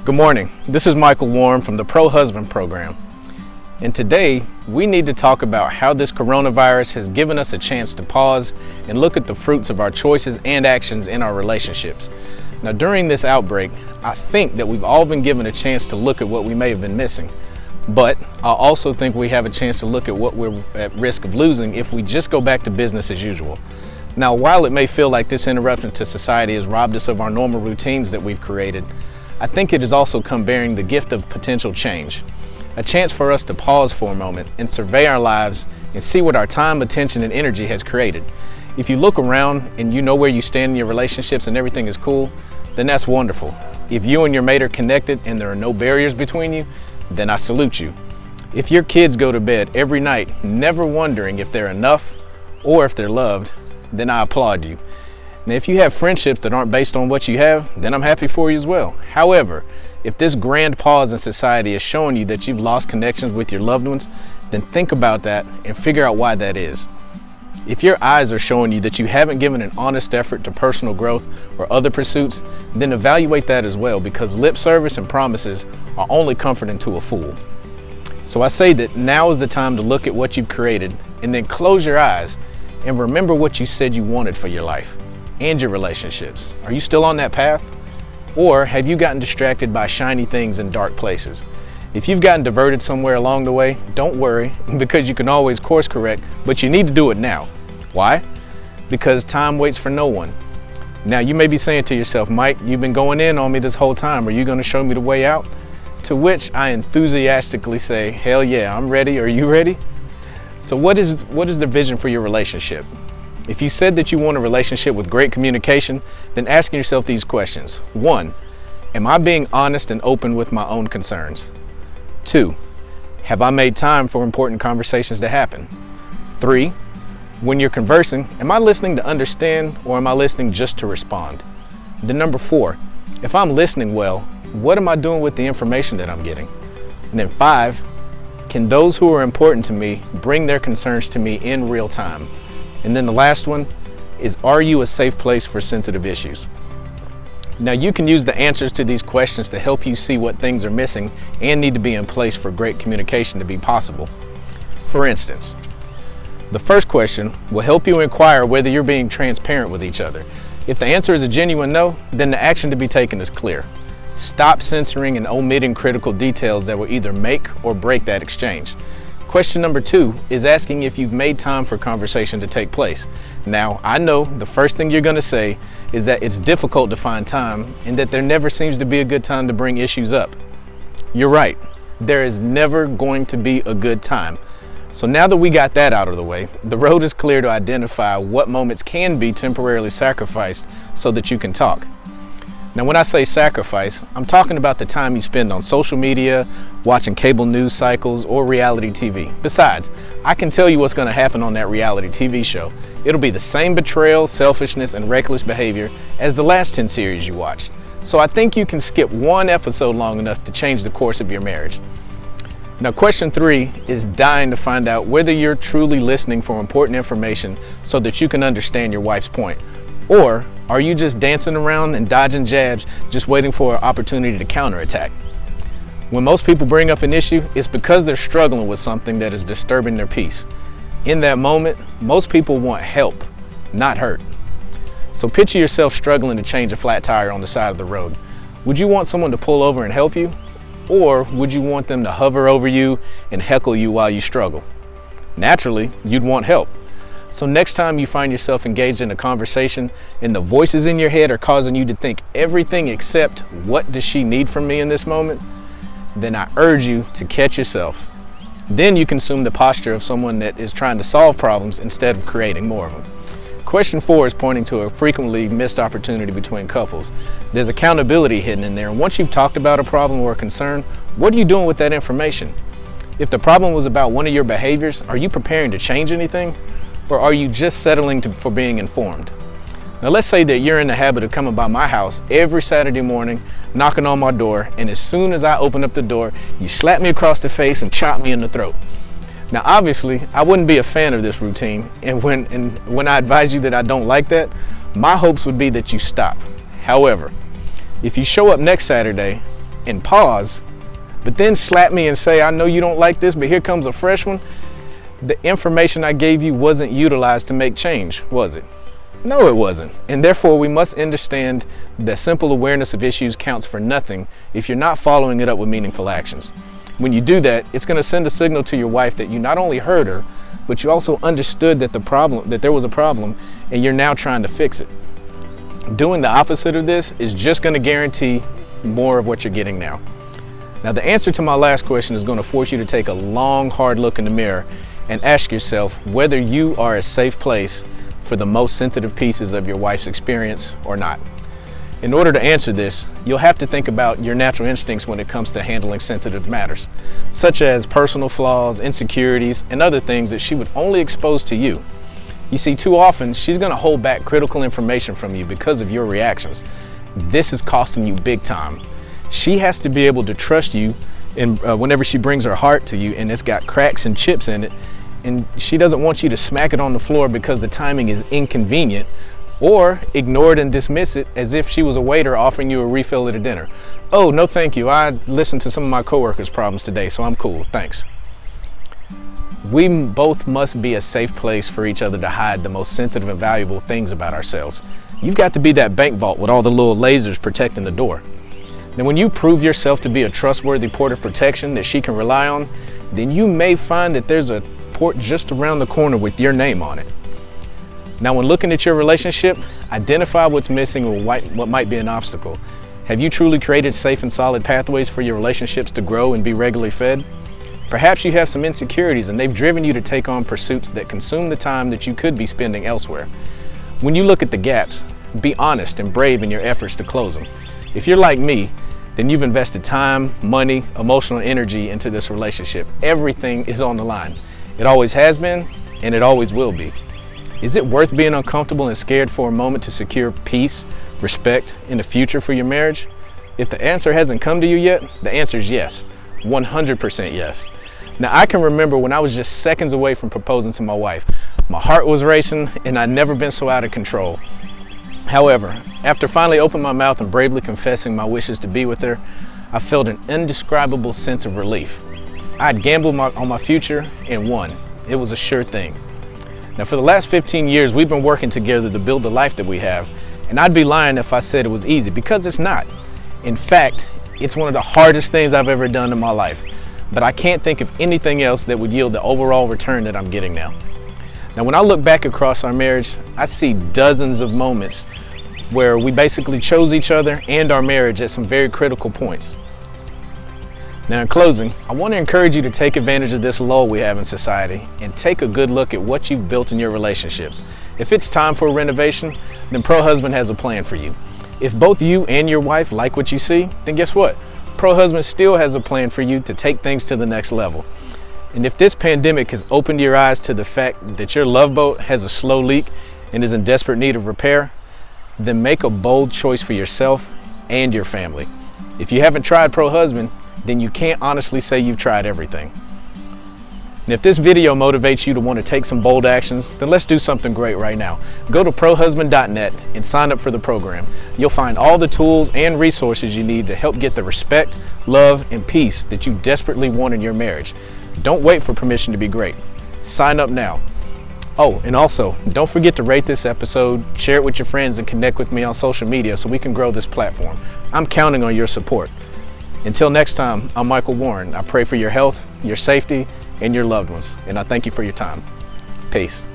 Good morning. This is Michael Warren from the Pro Husband Program. And today we need to talk about how this coronavirus has given us a chance to pause and look at the fruits of our choices and actions in our relationships. Now, during this outbreak, I think that we've all been given a chance to look at what we may have been missing. But I also think we have a chance to look at what we're at risk of losing if we just go back to business as usual. Now, while it may feel like this interruption to society has robbed us of our normal routines that we've created, I think it has also come bearing the gift of potential change. A chance for us to pause for a moment and survey our lives and see what our time, attention, and energy has created. If you look around and you know where you stand in your relationships and everything is cool, then that's wonderful. If you and your mate are connected and there are no barriers between you, then I salute you. If your kids go to bed every night never wondering if they're enough or if they're loved, then I applaud you. Now, if you have friendships that aren't based on what you have, then I'm happy for you as well. However, if this grand pause in society is showing you that you've lost connections with your loved ones, then think about that and figure out why that is. If your eyes are showing you that you haven't given an honest effort to personal growth or other pursuits, then evaluate that as well, because lip service and promises are only comforting to a fool. So I say that now is the time to look at what you've created and then close your eyes and remember what you said you wanted for your life and your relationships. Are you still on that path? Or have you gotten distracted by shiny things in dark places? If you've gotten diverted somewhere along the way, don't worry, because you can always course correct, but you need to do it now. Why? Because time waits for no one. Now, you may be saying to yourself, Mike, you've been going in on me this whole time. Are you going to show me the way out? To which I enthusiastically say, hell yeah, I'm ready. Are you ready? So what is the vision for your relationship? If you said that you want a relationship with great communication, then asking yourself these questions. 1, am I being honest and open with my own concerns? 2, have I made time for important conversations to happen? 3, when you're conversing, am I listening to understand or am I listening just to respond? Then number 4, if I'm listening well, what am I doing with the information that I'm getting? And then 5, can those who are important to me bring their concerns to me in real time? And then the last one is, are you a safe place for sensitive issues? Now, you can use the answers to these questions to help you see what things are missing and need to be in place for great communication to be possible. For instance, the first question will help you inquire whether you're being transparent with each other. If the answer is a genuine no, then the action to be taken is clear. Stop censoring and omitting critical details that will either make or break that exchange. Question number 2 is asking if you've made time for conversation to take place. Now, I know the first thing you're going to say is that it's difficult to find time and that there never seems to be a good time to bring issues up. You're right. There is never going to be a good time. So now that we got that out of the way, the road is clear to identify what moments can be temporarily sacrificed so that you can talk. Now, when I say sacrifice, I'm talking about the time you spend on social media, watching cable news cycles, or reality TV. Besides, I can tell you what's going to happen on that reality TV show. It'll be the same betrayal, selfishness, and reckless behavior as the last 10 series you watched. So I think you can skip one episode long enough to change the course of your marriage. Now, question 3 is dying to find out whether you're truly listening for important information so that you can understand your wife's point. Or are you just dancing around and dodging jabs, just waiting for an opportunity to counterattack? When most people bring up an issue, it's because they're struggling with something that is disturbing their peace. In that moment, most people want help, not hurt. So picture yourself struggling to change a flat tire on the side of the road. Would you want someone to pull over and help you? Or would you want them to hover over you and heckle you while you struggle? Naturally, you'd want help. So next time you find yourself engaged in a conversation and the voices in your head are causing you to think everything except what does she need from me in this moment, then I urge you to catch yourself. Then you can assume the posture of someone that is trying to solve problems instead of creating more of them. Question 4 is pointing to a frequently missed opportunity between couples. There's accountability hidden in there, and once you've talked about a problem or a concern, what are you doing with that information? If the problem was about one of your behaviors, are you preparing to change anything? Or are you just settling for being informed? Now, let's say that you're in the habit of coming by my house every Saturday morning, knocking on my door, and as soon as I open up the door, you slap me across the face and chop me in the throat. Now, obviously, I wouldn't be a fan of this routine, and when I advise you that I don't like that, my hopes would be that you stop. However, if you show up next Saturday and pause, but then slap me and say, I know you don't like this, but here comes a fresh one, the information I gave you wasn't utilized to make change, was it? No, it wasn't. And therefore, we must understand that simple awareness of issues counts for nothing if you're not following it up with meaningful actions. When you do that, it's going to send a signal to your wife that you not only heard her, but you also understood that there was a problem, and you're now trying to fix it. Doing the opposite of this is just going to guarantee more of what you're getting now. Now, the answer to my last question is going to force you to take a long, hard look in the mirror and ask yourself whether you are a safe place for the most sensitive pieces of your wife's experience or not. In order to answer this, you'll have to think about your natural instincts when it comes to handling sensitive matters, such as personal flaws, insecurities, and other things that she would only expose to you. You see, too often, she's going to hold back critical information from you because of your reactions. This is costing you big time. She has to be able to trust you whenever she brings her heart to you and it's got cracks and chips in it, and she doesn't want you to smack it on the floor because the timing is inconvenient, or ignore it and dismiss it as if she was a waiter offering you a refill at a dinner. Oh, no thank you, I listened to some of my coworkers' problems today, so I'm cool, thanks. We both must be a safe place for each other to hide the most sensitive and valuable things about ourselves. You've got to be that bank vault with all the little lasers protecting the door. Now, when you prove yourself to be a trustworthy port of protection that she can rely on, then you may find that there's a port just around the corner with your name on it. Now, when looking at your relationship, identify what's missing or what might be an obstacle. Have you truly created safe and solid pathways for your relationships to grow and be regularly fed? Perhaps you have some insecurities and they've driven you to take on pursuits that consume the time that you could be spending elsewhere. When you look at the gaps, be honest and brave in your efforts to close them. If you're like me, then you've invested time, money, emotional energy into this relationship. Everything is on the line. It always has been, and it always will be. Is it worth being uncomfortable and scared for a moment to secure peace, respect, and a future for your marriage? If the answer hasn't come to you yet, the answer is yes, 100% yes. Now, I can remember when I was just seconds away from proposing to my wife. My heart was racing, and I'd never been so out of control. However, after finally opening my mouth and bravely confessing my wishes to be with her, I felt an indescribable sense of relief. I had gambled on my future and won. It was a sure thing. Now, for the last 15 years, we've been working together to build the life that we have, and I'd be lying if I said it was easy, because it's not. In fact, it's one of the hardest things I've ever done in my life, but I can't think of anything else that would yield the overall return that I'm getting now. Now, when I look back across our marriage, I see dozens of moments where we basically chose each other and our marriage at some very critical points. Now, in closing, I want to encourage you to take advantage of this lull we have in society and take a good look at what you've built in your relationships. If it's time for a renovation, then Pro Husband has a plan for you. If both you and your wife like what you see, then guess what? Pro Husband still has a plan for you to take things to the next level. And if this pandemic has opened your eyes to the fact that your love boat has a slow leak and is in desperate need of repair, then make a bold choice for yourself and your family. If you haven't tried Pro Husband, then you can't honestly say you've tried everything. And if this video motivates you to want to take some bold actions, then let's do something great right now. Go to prohusband.net and sign up for the program. You'll find all the tools and resources you need to help get the respect, love, and peace that you desperately want in your marriage. Don't wait for permission to be great. Sign up now. Oh, and also, don't forget to rate this episode, share it with your friends, and connect with me on social media so we can grow this platform. I'm counting on your support. Until next time, I'm Michael Warren. I pray for your health, your safety, and your loved ones, and I thank you for your time. Peace.